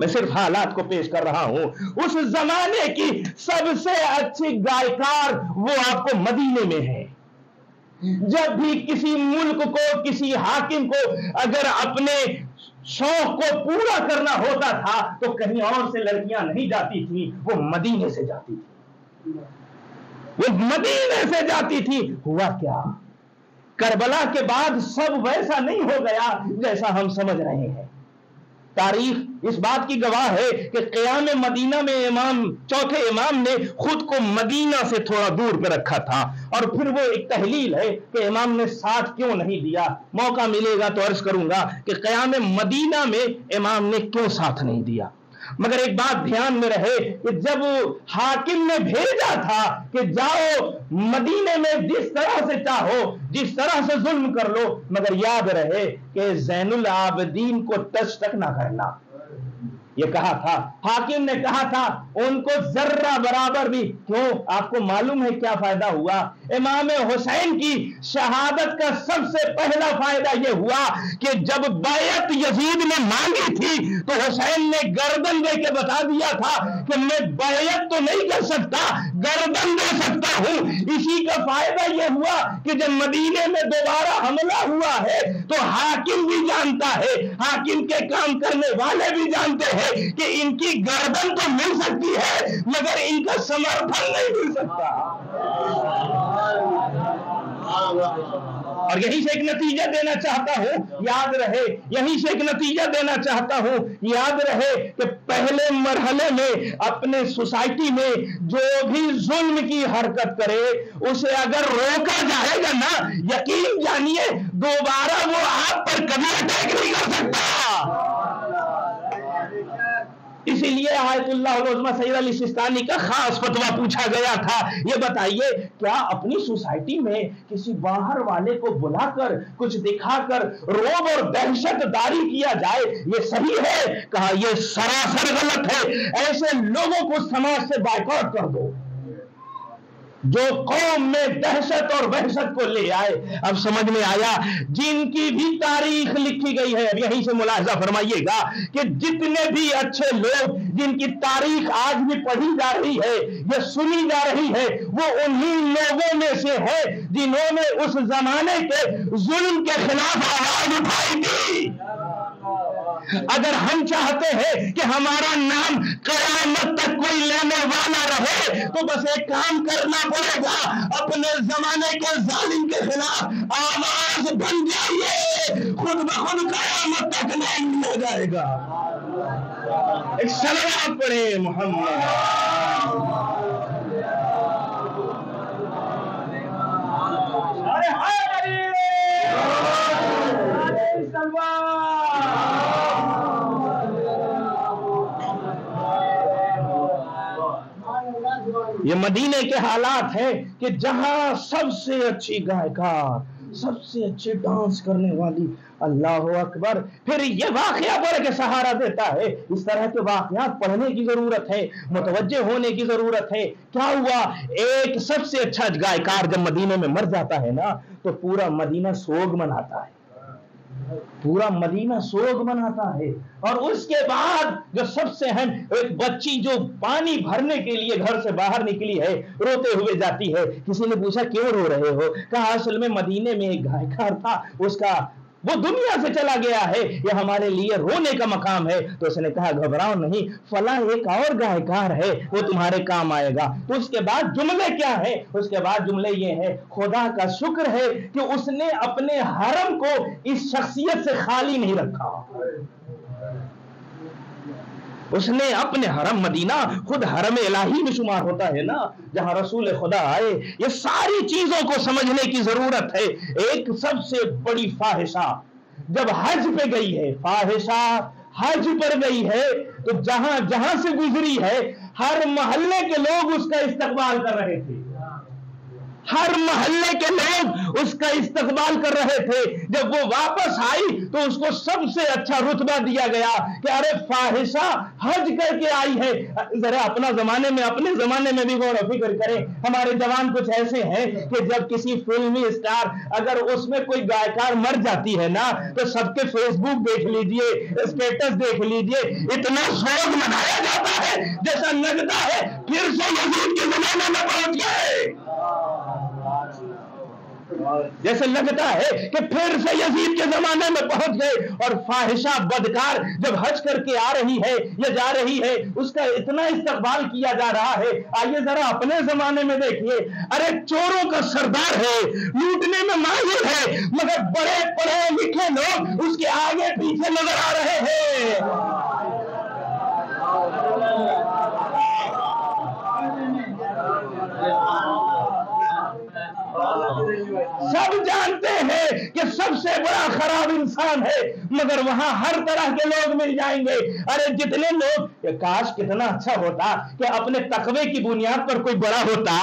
میں صرف حالات کو پیش کر رہا ہوں. اس زمانے کی سب سے اچھی گائیکار وہ آپ کو مدینے میں ہے. جب بھی کسی ملک کو، کسی حاکم کو اگر اپنے شوق کو پورا کرنا ہوتا تھا تو کہیں اور سے لڑکیاں نہیں جاتی تھی، وہ مدینے سے جاتی تھی، وہ مدینے سے جاتی تھی. ہوا کیا؟ کربلا کے بعد سب ویسا نہیں ہو گیا جیسا ہم سمجھ رہے ہیں. تاریخ اس بات کی گواہ ہے کہ قیام مدینہ میں چوتھے امام نے خود کو مدینہ سے تھوڑا دور پہ رکھا تھا. اور پھر وہ ایک تحلیل ہے کہ امام نے ساتھ کیوں نہیں دیا. موقع ملے گا تو عرض کروں گا کہ قیام مدینہ میں امام نے کیوں ساتھ نہیں دیا. مگر ایک بات دھیان میں رہے کہ جب حاکم نے بھیجا تھا کہ جاؤ مدینے میں جس طرح سے چاہو، جس طرح سے ظلم کر لو، مگر یاد رہے کہ زین العابدین کو ٹچ تک نہ کرنا. یہ کہا تھا، حاکم نے کہا تھا ان کو ذرہ برابر بھی. کیوں؟ آپ کو معلوم ہے کیا فائدہ ہوا؟ امام حسین کی شہادت کا سب سے پہلا فائدہ یہ ہوا کہ جب بیعت یزید نے مانگی تھی تو حسین نے گردن دے کے بتا دیا تھا کہ میں بیعت تو نہیں کر سکتا، گردن دے سکتا ہوں. اسی کا فائدہ یہ ہوا کہ جب مدینے میں دوبارہ حملہ ہوا ہے تو حاکم بھی جانتا ہے، حاکم کے کام کرنے والے بھی جانتے ہیں کہ ان کی گردن تو مل سکتی ہے مگر ان کا سمرتھن نہیں مل سکتا. اور یہیں سے ایک نتیجہ دینا چاہتا ہوں، یاد رہے، یہیں سے ایک نتیجہ دینا چاہتا ہوں، یاد رہے کہ پہلے مرحلے میں اپنے سوسائٹی میں جو بھی ظلم کی حرکت کرے اسے اگر روکا جائے گا نا، یقین جانیے دوبارہ وہ آپ پر کبھی اٹیک نہیں کر سکتا. اسی لیے آیت اللہ العظمی سید علی سیستانی کا خاص فتویٰ پوچھا گیا تھا. یہ بتائیے کیا اپنی سوسائٹی میں کسی باہر والے کو بلا کر کچھ دکھا کر روب اور دہشت داری کیا جائے یہ صحیح ہے؟ کہا یہ سراسر غلط ہے. ایسے لوگوں کو سماج سے بائیکاٹ کر دو جو قوم میں دہشت اور وحشت کو لے آئے. اب سمجھ میں آیا جن کی بھی تاریخ لکھی گئی ہے. اب یہیں سے ملاحظہ فرمائیے گا کہ جتنے بھی اچھے لوگ جن کی تاریخ آج بھی پڑھی جا رہی ہے یا سنی جا رہی ہے وہ انہی لوگوں میں سے ہے جنہوں نے اس زمانے کے ظلم کے خلاف آواز اٹھائی تھی. اگر ہم چاہتے ہیں کہ ہمارا نام قیامت تک کوئی لینے والا رہے تو بس ایک کام کرنا پڑے گا، اپنے زمانے کے ظالم کے خلاف آواز بن جائیے، خود بخود قیامت تک نام ہو جائے گا. ایک صلوات پڑھے محمد. یہ مدینے کے حالات ہیں کہ جہاں سب سے اچھی گائیکار، سب سے اچھے ڈانس کرنے والی، اللہ اکبر. پھر یہ واقعہ پڑھ کے سہارا دیتا ہے. اس طرح کے واقعات پڑھنے کی ضرورت ہے، متوجہ ہونے کی ضرورت ہے. کیا ہوا؟ ایک سب سے اچھا گائیکار جب مدینے میں مر جاتا ہے نا تو پورا مدینہ سوگ مناتا ہے، پورا مدینہ سوگ مناتا ہے. اور اس کے بعد جو سب سے اہم، ایک بچی جو پانی بھرنے کے لیے گھر سے باہر نکلی ہے روتے ہوئے جاتی ہے. کسی نے پوچھا کیوں رو رہے ہو؟ کہا اصل میں مدینے میں ایک گائیکار تھا، اس کا وہ دنیا سے چلا گیا ہے، یہ ہمارے لیے رونے کا مقام ہے. تو اس نے کہا گھبراؤ نہیں، فلاں ایک اور گائیکار ہے وہ تمہارے کام آئے گا. تو اس کے بعد جملے کیا ہے؟ اس کے بعد جملے یہ ہے خدا کا شکر ہے کہ اس نے اپنے حرم کو اس شخصیت سے خالی نہیں رکھا. اس نے اپنے حرم، مدینہ خود حرم الہی میں شمار ہوتا ہے نا جہاں رسول خدا آئے. یہ ساری چیزوں کو سمجھنے کی ضرورت ہے. ایک سب سے بڑی فاحشہ جب حج پہ گئی ہے، فاحشہ حج پر گئی ہے تو جہاں جہاں سے گزری ہے ہر محلے کے لوگ اس کا استقبال کر رہے تھے، ہر محلے کے لوگ اس کا استقبال کر رہے تھے. جب وہ واپس آئی تو اس کو سب سے اچھا رتبہ دیا گیا کہ ارے فاحشہ حج کر کے آئی ہے. ذرا اپنے زمانے میں بھی غور و فکر کریں. ہمارے جوان کچھ ایسے ہیں کہ جب کسی فلمی اسٹار اگر اس میں کوئی گائیکار مر جاتی ہے نا تو سب کے فیس بک دیکھ لیجئے, اسٹیٹس دیکھ لیجئے, اتنا سوگ منایا جاتا ہے جیسا لگتا ہے پھر سے یزید کے زمانے میں پہنچ گئے, جیسے لگتا ہے کہ پھر سے یزید کے زمانے میں پہنچ گئے. اور فاحشہ بدکار جب حج کر کے آ رہی ہے یا جا رہی ہے اس کا اتنا استقبال کیا جا رہا ہے. آئیے ذرا اپنے زمانے میں دیکھیے, ارے چوروں کا سردار ہے, لوٹنے میں ماہر ہے, مگر بڑے پڑھے لکھے لوگ اس کے آگے پیچھے نظر آ رہے ہیں. سب جانتے ہیں کہ سب سے بڑا خراب انسان ہے, مگر وہاں ہر طرح کے لوگ مل جائیں گے. ارے جتنے لوگ, کاش کتنا اچھا ہوتا کہ اپنے تقوی کی بنیاد پر کوئی بڑا ہوتا.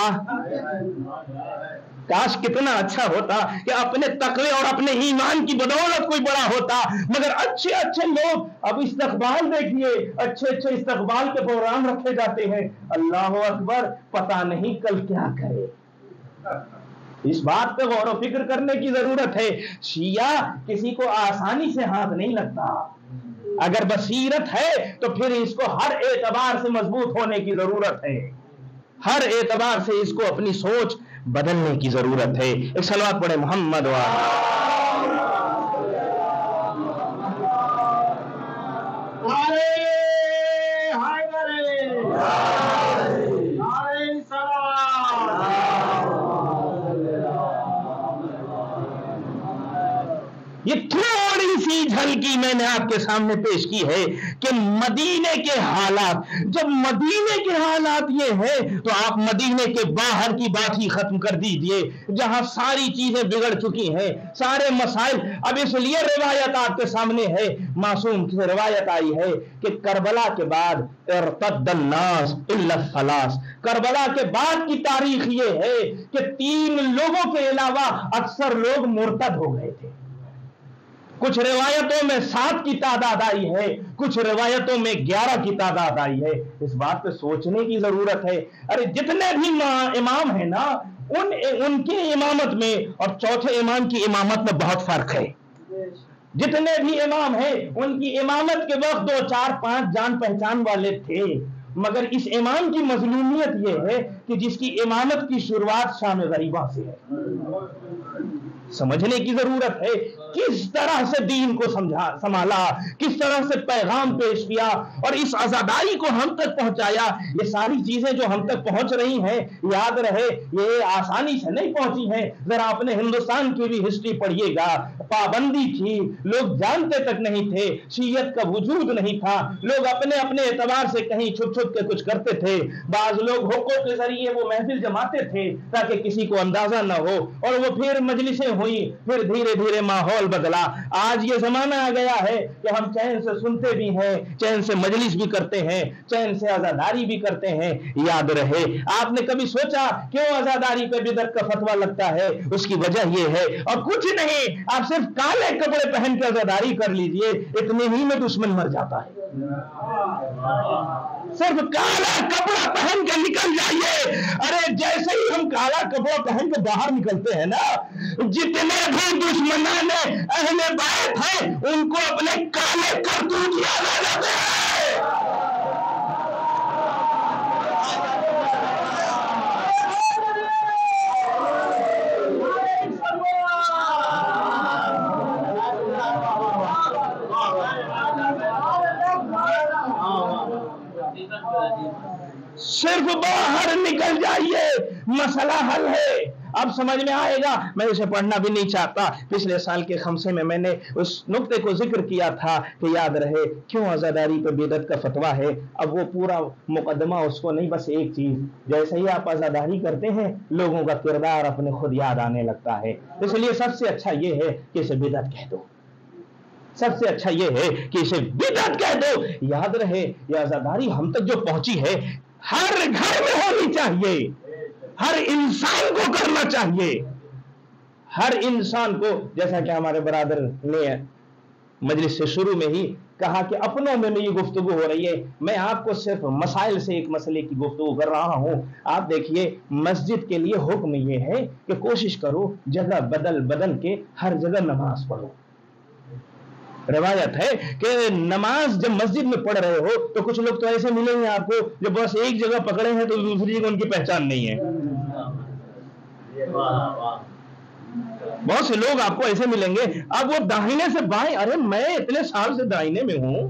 کاش کتنا اچھا ہوتا کہ اپنے تقوی اور اپنے ایمان کی بدولت کوئی بڑا ہوتا. مگر اچھے اچھے لوگ, اب استقبال دیکھیے, اچھے اچھے استقبال کے پروگرام رکھے جاتے ہیں. اللہ اکبر, پتہ نہیں کل کیا کرے. اس بات پہ غور و فکر کرنے کی ضرورت ہے. شیعہ کسی کو آسانی سے ہاتھ نہیں لگتا. اگر بصیرت ہے تو پھر اس کو ہر اعتبار سے مضبوط ہونے کی ضرورت ہے, ہر اعتبار سے اس کو اپنی سوچ بدلنے کی ضرورت ہے. ایک صلوات پڑھے محمد یہ تھوڑی سی جھلکی میں نے آپ کے سامنے پیش کی ہے کہ مدینے کے حالات, جب مدینے کے حالات یہ ہے تو آپ مدینے کے باہر کی بات ہی ختم کر دیجئے, جہاں ساری چیزیں بگڑ چکی ہیں, سارے مسائل. اب اس لیے روایت آپ کے سامنے ہے, معصوم کی روایت آئی ہے کہ کربلا کے بعد ارتد الناس الا الثلاث, کربلا کے بعد کی تاریخ یہ ہے کہ 3 لوگوں کے علاوہ اکثر لوگ مرتد ہو گئے تھے. کچھ روایتوں میں 7 کی تعداد آئی ہے, کچھ روایتوں میں 11 کی تعداد آئی ہے. اس بات پہ سوچنے کی ضرورت ہے. ارے جتنے بھی امام ہیں نا, ان کی امامت میں اور چوتھے امام کی امامت میں بہت فرق ہے. جتنے بھی امام ہیں ان کی امامت کے وقت 2 4 5 جان پہچان والے تھے, مگر اس امام کی مظلومیت یہ ہے کہ جس کی امامت کی شروعات شام غریبہ سے ہے. سمجھنے کی ضرورت ہے کس طرح سے دین کو سنبھالا, کس طرح سے پیغام پیش کیا اور اس عزاداری کو ہم تک پہنچایا. یہ ساری چیزیں جو ہم تک پہنچ رہی ہیں, یاد رہے یہ آسانی سے نہیں پہنچی ہیں. ذرا اپنے ہندوستان کی بھی ہسٹری پڑھیے گا. پابندی تھی, لوگ جانتے تک نہیں تھے, شیعت کا وجود نہیں تھا, لوگ اپنے اپنے اعتبار سے کہیں چھپ چھپ کے کچھ کرتے تھے. بعض لوگ حقوق کے ذریعے وہ محفل جماتے تھے تاکہ کسی کو اندازہ نہ ہو, اور وہ پھر مجلسیں ہوئی, پھر دھیرے دھیرے ماحول بدلا. آج یہ زمانہ آ گیا ہے کہ ہم چین سے سنتے بھی ہیں, چین سے مجلس بھی کرتے ہیں, چین سے عزاداری بھی کرتے ہیں. یاد رہے, آپ نے کبھی سوچا کیوں عزاداری پہ بدعت کا فتویٰ لگتا ہے؟ اس کی وجہ یہ ہے اور کچھ نہیں, آپ صرف کالے کپڑے پہن کے عزاداری کر لیجئے, اتنے ہی میں دشمن مر جاتا ہے. صرف کالا کپڑا پہن کے نکل جائیے. ارے جیسے ہی ہم کالا کپڑا پہن کے باہر نکلتے ہیں نا, جتنے بھی دشمنان اہل بیت ہیں ان کو اپنے کالے کرتوت یاد آ جاتے ہیں. صرف باہر نکل جائیے, مسئلہ حل ہے. اب سمجھ میں آئے گا. میں اسے پڑھنا بھی نہیں چاہتا. پچھلے سال کے خمسے میں نے اس نقطے کو ذکر کیا تھا کہ یاد رہے کیوں عزاداری پہ بدعت کا فتویٰ ہے. اب وہ پورا مقدمہ اس کو نہیں, بس ایک چیز, جیسے ہی آپ عزاداری کرتے ہیں لوگوں کا کردار اپنے خود یاد آنے لگتا ہے. اس لیے سب سے اچھا یہ ہے کہ اسے بدعت کہہ دو, سب سے اچھا یہ ہے کہ اسے بدعت کہہ دو. یاد رہے یہ عزاداری ہم تک جو پہنچی ہے ہر گھر میں ہونی چاہیے. ہر انسان کو کرنا چاہیے، ہر انسان کو. جیسا کہ ہمارے برادر نے مجلس سے شروع میں ہی کہا کہ اپنوں میں یہ گفتگو ہو رہی ہے، میں آپ کو صرف مسائل سے ایک مسئلے کی گفتگو کر رہا ہوں. آپ دیکھیے مسجد کے لیے حکم یہ ہے کہ کوشش کرو جگہ بدل بدل کے ہر جگہ نماز پڑھو. روایت ہے کہ نماز جب مسجد میں پڑھ رہے ہو تو کچھ لوگ تو ایسے ملیں گے آپ کو جو بس ایک جگہ پکڑے ہیں تو دوسری جگہ ان کی پہچان نہیں ہے. بہت سے لوگ آپ کو ایسے ملیں گے، اب وہ داہنے سے بائیں، ارے میں اتنے سال سے داہنے میں ہوں.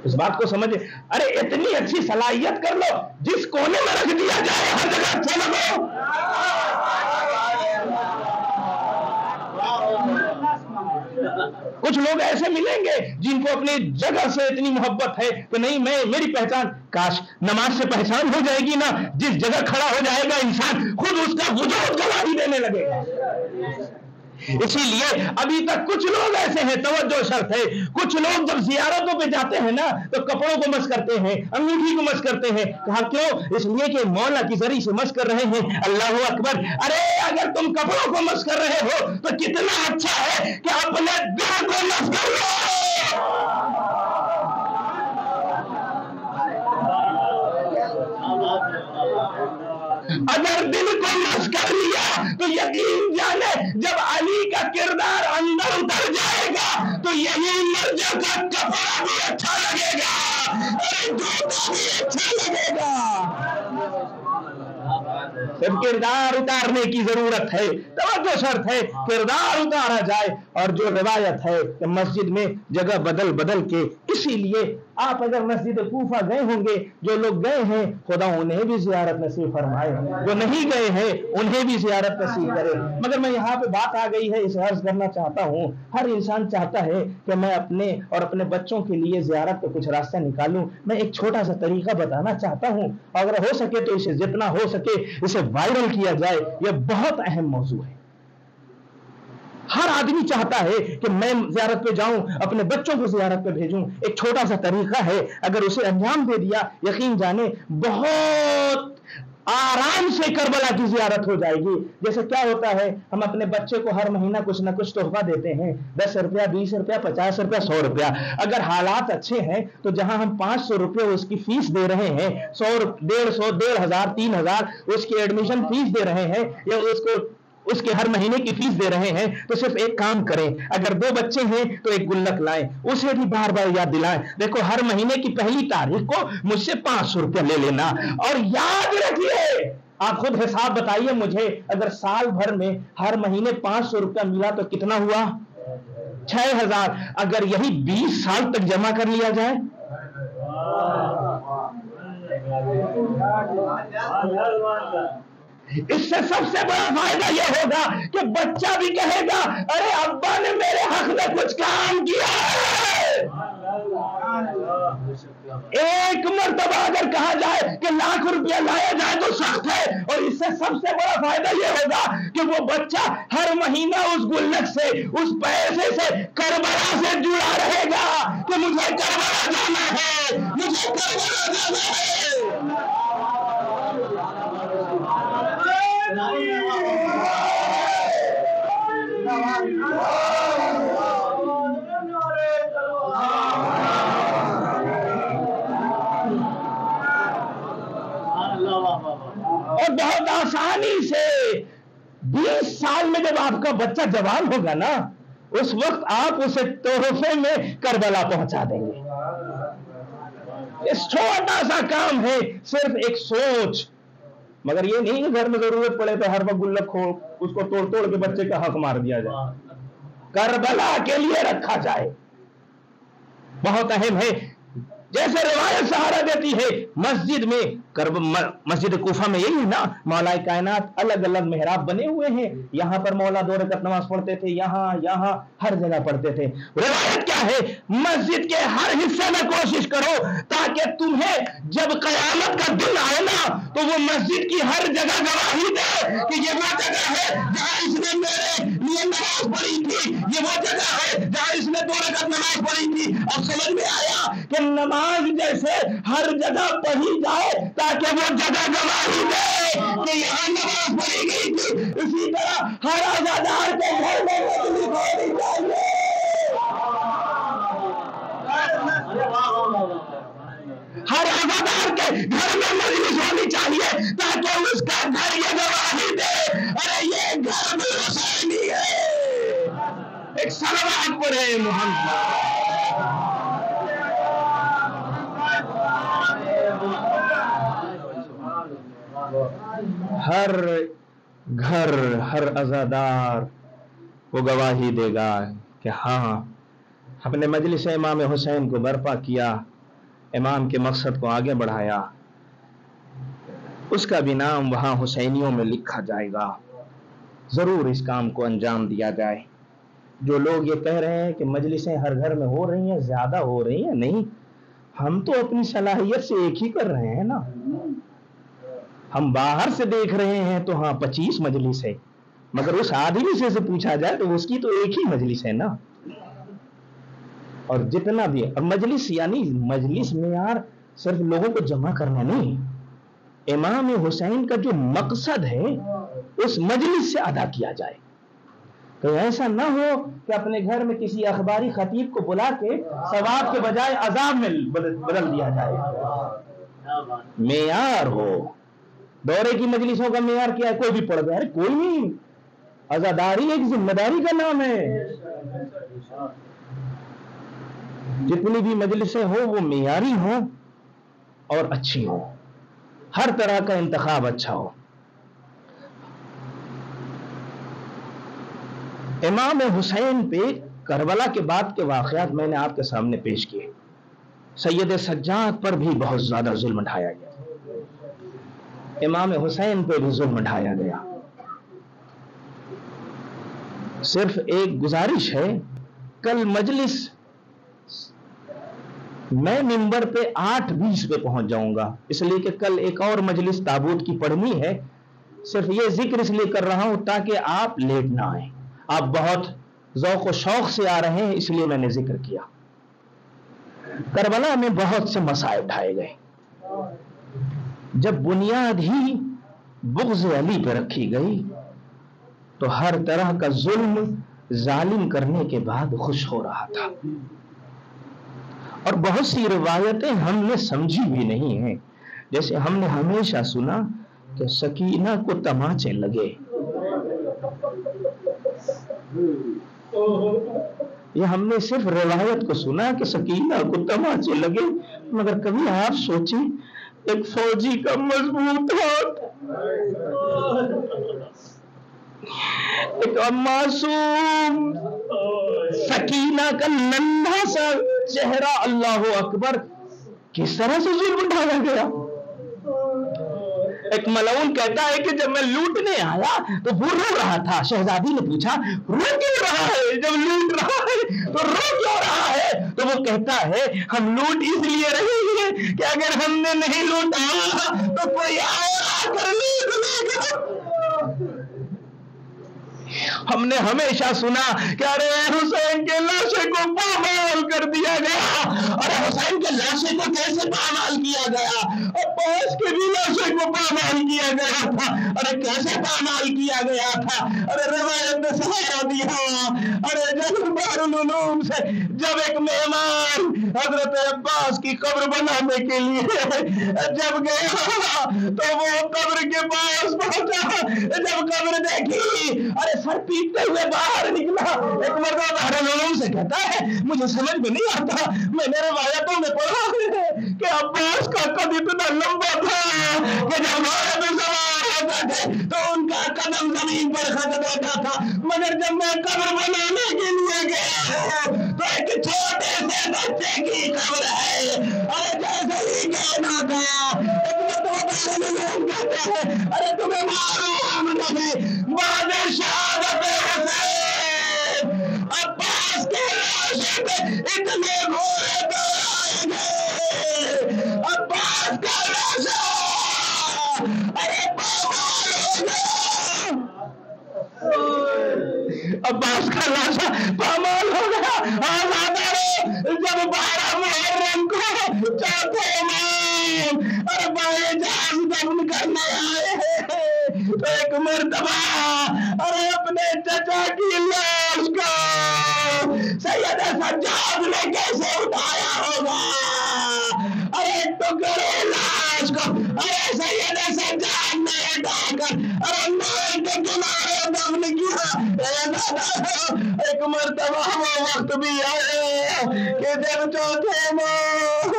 اس بات کو سمجھے، ارے اتنی اچھی صلاحیت کر لو، جس کونے میں رکھ دیا جائے ہر جگہ اچھا لگو. کچھ لوگ ایسے ملیں گے جن کو اپنی جگہ سے اتنی محبت ہے کہ نہیں میری پہچان، کاش نماز سے پہچان ہو جائے گی نا، جس جگہ کھڑا ہو جائے گا انسان خود اس کا وجود گواہی دینے لگے گا. اسی لیے ابھی تک کچھ لوگ ایسے ہیں، توجہ شرط ہے، کچھ لوگ جب زیارتوں پہ جاتے ہیں نا تو کپڑوں کو مس کرتے ہیں، انگوٹھی کو مس کرتے ہیں. کہا کیوں؟ اس لیے کہ مولا کی ذریعے سے مس کر رہے ہیں. اللہ اکبر. ارے اگر تم کپڑوں کو مس کر رہے ہو تو کتنا اچھا ہے کہ اپنے دل کو مس کر لو. اگر دل کو مس کر لیا تو یقین جانے جب علی کا کردار اندر اتر جائے گا تو یہی مرجع کا کپڑا بھی اچھا لگے گا، جوتا بھی اچھا لگے گا. صرف کردار اتارنے کی ضرورت ہے، توجہ شرط ہے کردار اتارا جائے. اور جو روایت ہے کہ مسجد میں جگہ بدل بدل کے، اسی لیے آپ اگر مسجد کوفہ گئے ہوں گے، جو لوگ گئے ہیں خدا انہیں بھی زیارت نصیب فرمائے، جو نہیں گئے ہیں انہیں بھی زیارت نصیب کرے. مگر میں یہاں پہ بات آ گئی ہے، اسے عرض کرنا چاہتا ہوں، ہر انسان چاہتا ہے کہ میں اپنے اور اپنے بچوں کے لیے زیارت کا کچھ راستہ نکالوں. میں ایک چھوٹا سا طریقہ بتانا چاہتا ہوں، اگر ہو سکے تو اسے جتنا ہو سکے اسے وائرل کیا جائے. یہ بہت اہم موضوع ہے. ہر آدمی چاہتا ہے کہ میں زیارت پہ جاؤں، اپنے بچوں کو زیارت پہ بھیجوں. ایک چھوٹا سا طریقہ ہے، اگر اسے انجام دے دیا یقین جانے بہت آرام سے کربلا کی زیارت ہو جائے گی. جیسے کیا ہوتا ہے، ہم اپنے بچے کو ہر مہینہ کچھ نہ کچھ تحفہ دیتے ہیں، 10 روپیہ 20 روپیہ 50 روپیہ 100 روپیہ. اگر حالات اچھے ہیں تو جہاں ہم 500 روپیہ اس کی فیس دے رہے ہیں، 100 150 1500 3000 اس کی ایڈمیشن فیس دے رہے ہیں یا اس کے ہر مہینے کی فیس دے رہے ہیں، تو صرف ایک کام کریں، اگر 2 بچے ہیں تو ایک گلک لائیں، اسے بھی بار بار یاد دلائیں، دیکھو ہر مہینے کی پہلی تاریخ کو مجھ سے 500 روپیہ لے لینا. اور یاد رکھیے، آپ خود حساب بتائیے مجھے، اگر سال بھر میں ہر مہینے 500 روپیہ ملا تو کتنا ہوا؟ 6000. اگر یہی 20 سال تک جمع کر لیا جائے، اس سے سب سے بڑا فائدہ یہ ہوگا کہ بچہ بھی کہے گا ارے ابا نے میرے حق میں کچھ کام کیا ہے. ایک مرتبہ اگر کہا جائے کہ 1,00,000 روپیہ لایا جائے تو سخت ہے. اور اس سے سب سے بڑا فائدہ یہ ہوگا کہ وہ بچہ ہر مہینہ اس گلک سے، اس پیسے سے کربلا سے جڑا رہے گا کہ مجھے کربلا جانا ہے، مجھے کربلا جانا ہے. اور بہت آسانی سے 20 سال میں جب آپ کا بچہ جوان ہوگا نا، اس وقت آپ اسے تحفے میں کربلا پہنچا دیں گے. اس چھوٹا سا کام ہے، صرف ایک سوچ. مگر یہ نہیں کہ گھر میں ضرورت پڑے تو ہر وقت گلک ہو، اس کو توڑ توڑ کے بچے کا حق مار دیا جائے. کربلا کے لیے رکھا جائے، بہت اہم ہے. جیسے روایت سہارا دیتی ہے، مسجد میں مسجد کوفہ میں یہی نا، مولا کائنات الگ الگ محراب بنے ہوئے ہیں. یہاں پر مولا 2 رکعت نماز پڑھتے تھے، یہاں ہر جگہ پڑھتے تھے. روایت کیا ہے؟ مسجد کے ہر حصے میں کوشش کرو تاکہ تمہیں جب قیامت کا دن آئے نا تو وہ مسجد کی ہر جگہ گواہی دے کہ یہ وہ جگہ ہے جہاں اس نے میرے لیے نماز پڑھی تھی، یہ وہ جگہ ہے جہاں اس نے 2 رکعت نماز پڑھی تھی. اب سمجھ میں آیا کہ نماز زمانے سے ہر جگہ پڑھی جائے تاکہ وہ جگہ گواہی دے کہ یہاں نماز پڑھی گئی تھی. اسی طرح ہر عزادار کے گھر میں مجلس ہونی چاہیے. ہر عزادار کے گھر میں مجلس ہونی چاہیے تاکہ اس کا گھر یہ گواہی دے ارے یہ گھر میں حسینی ہے. ایک صلوات پڑھے محمد. ہر گھر ہر عزادار وہ گواہی دے گا کہ ہاں ہم نے مجلس امام حسین کو برپا کیا, امام کے مقصد کو آگے بڑھایا, اس کا بھی نام وہاں حسینیوں میں لکھا جائے گا. ضرور اس کام کو انجام دیا جائے. جو لوگ یہ کہہ رہے ہیں کہ مجلسیں ہر گھر میں ہو رہی ہیں, زیادہ ہو رہی ہیں, نہیں, ہم تو اپنی صلاحیت سے ایک ہی کر رہے ہیں نا. ہم باہر سے دیکھ رہے ہیں تو ہاں 25 مجلس ہے, مگر اس آدمی سے پوچھا جائے تو اس کی تو ایک ہی مجلس ہے نا. اور جتنا بھی اور مجلس یعنی مجلس میں یار صرف لوگوں کو جمع کرنا نہیں, امام حسین کا جو مقصد ہے اس مجلس سے ادا کیا جائے. تو ایسا نہ ہو کہ اپنے گھر میں کسی اخباری خطیب کو بلا کے ثواب کے بجائے عذاب میں بدل دیا جائے. معیار ہو. دورے کی مجلسوں کا معیار کیا ہے؟ کوئی بھی پڑھ گیا, کوئی نہیں. عزاداری ایک ذمہ داری کا نام ہے. جتنی بھی مجلسیں ہوں وہ معیاری ہوں اور اچھی ہوں, ہر طرح کا انتخاب اچھا ہو. امام حسین پہ کربلا کے بعد کے واقعات میں نے آپ کے سامنے پیش کیے. سید سجاد پر بھی بہت زیادہ ظلم ڈھایا گیا, امام حسین پہ بھی ظلم ڈھایا گیا. صرف ایک گزارش ہے, کل مجلس میں منبر پہ 8:20 پہ پہنچ جاؤں گا, اس لیے کہ کل ایک اور مجلس تابوت کی پڑھنی ہے. صرف یہ ذکر اس لیے کر رہا ہوں تاکہ آپ لیٹ نہ آئیں. آپ بہت ذوق و شوق سے آ رہے ہیں, اس لیے میں نے ذکر کیا. کربلا میں بہت سے مصائب اٹھائے گئے. جب بنیاد ہی بغض علی پہ رکھی گئی تو ہر طرح کا ظلم ظالم کرنے کے بعد خوش ہو رہا تھا. اور بہت سی روایتیں ہم نے سمجھی بھی نہیں ہیں. جیسے ہم نے ہمیشہ سنا کہ سکینہ کو تماچے لگے, یہ ہم نے صرف روایت کو سنا کہ سکینہ کو تماچے لگے, مگر کبھی آپ سوچیں ایک فوجی کا مضبوط ہاتھ, ایک معصوم سکینہ کا ننھا سا چہرہ, اللہ اکبر, کس طرح سے ظلم اٹھایا گیا. ایک ملعون کہتا ہے کہ جب میں لوٹنے آیا تو وہ رو رہا تھا. شہزادی نے پوچھا رو کیوں رہا ہے, جب لوٹ رہا ہے تو رو کیوں رہا ہے؟ تو وہ کہتا ہے ہم لوٹ اس لیے رہے ہیں کہ اگر ہم نے نہیں لوٹا تو کوئی آیا کر لوٹ. ہم نے ہمیشہ سنا کہ ارے حسین کے لاشے کو پامال کر دیا گیا. ارے حسین کے لاشے کو کیسے پامال کیا گیا؟ عباس کے بھی لاشے کو پامال کیا گیا تھا. ارے کیسے پامال کیا گیا تھا؟ ارے روایت نے سہارا دیا. ارے جب دارالعلوم سے جب ایک مہمان حضرت عباس کی قبر بنانے کے لیے جب گیا تو وہ قبر کے پاس پہنچا, جب قبر دیکھی ارے سر پیٹتے ہوئے باہر نکلا. ایک مرتبہ دارالعلوم سے کہتا ہے مجھے سمجھ میں نہیں آتا, میں نے روایتوں میں پڑھا ہے کہ عباس کا قد اتنا لمبا تھا کہ جب گھوڑے پہ سوار ہوتے تھے تو ان کا قدم زمین پر خط دیتا تھا, مگر جب میں قبر بنانے کے لیے گیا تو ایک چھوٹے سے بچے کی قبر ہے. ارے جیسے ہی کہنا تھا ایک دارالعلوم کہتے ہیں ارے تمہیں معلوم نہیں بعد شہادت حسین عباس کے لاشے پہ اتنے گھوڑے دوڑائے گئے, عباس کا لاشا ارے پامال ہو گیا, عباس کا لاشا پامال ہو گیا. جب 12 محرم کو چوتھے امام اور بائیں جہاز دفن کرنے آئے ہیں تو ایک مرتبہ اور اپنے چچا کی لاش کو سید سجاد نے کیسے اٹھایا ہوگا؟ ارے ٹکڑے لاش کو ارے سید سجاد نے اٹھا کر ارے نائل کے کنارے دفن کیا۔ ایک مرتبہ وہ وقت بھی آئے کہ جب چوتھے امام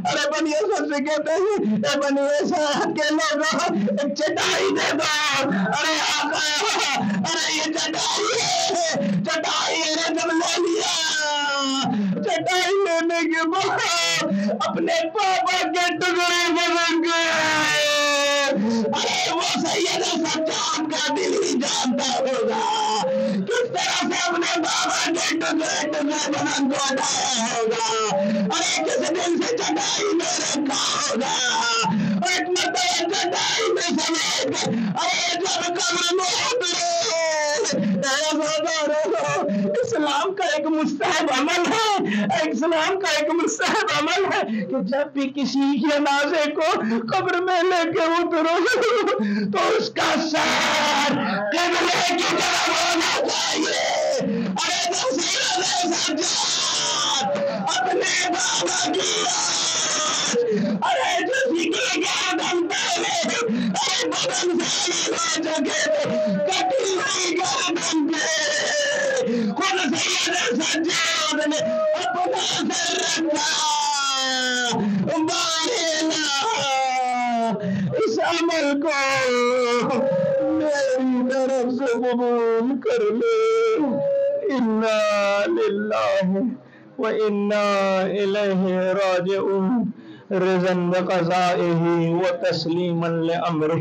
ارے بنی اسد سے کہتے ہیں اے بنی اسد کے لوگوں ایک چٹائی دے دو۔ ارے آقا ارے یہ چٹائی ہے، چٹائی نے جب لے لیا، چٹائی لینے کے بعد اپنے پاپا کے ٹکڑے بدل گئے۔ ارے وہ سید سجاد کا دل ہی جانتا ہوگا کس طرح سے اپنے بابا کے ٹکڑے بدن کو اٹھایا ہوگا، ارے کس دن سے چٹائی میں رکھا ہوگا۔ ایک مرتبہ چٹائی میں سمیٹ کر ارے جب قبر میں اترے، اسلام کا ایک مستحب عمل ہے، اسلام کا ایک مستحب عمل ہے کہ جب بھی کسی جنازے کو قبر میں لے کے اترو تو اس کا سر قبلے کی طرف ہونا چاہیے۔ ارے جب سید سجاد اپنے بابا کی لاش ارے جسی کی گردن پہلے ارے بدن سے نہ جگہ کٹی ہوئی گردن پہ خود سید سجاد نے اپنا سر رکھا۔ باریلا اس عمل کو میری طرف سے قبول کر لے۔ انا للہ و انا الیہ راجعون، رضا بقضائہ و تسلیما لامرہ۔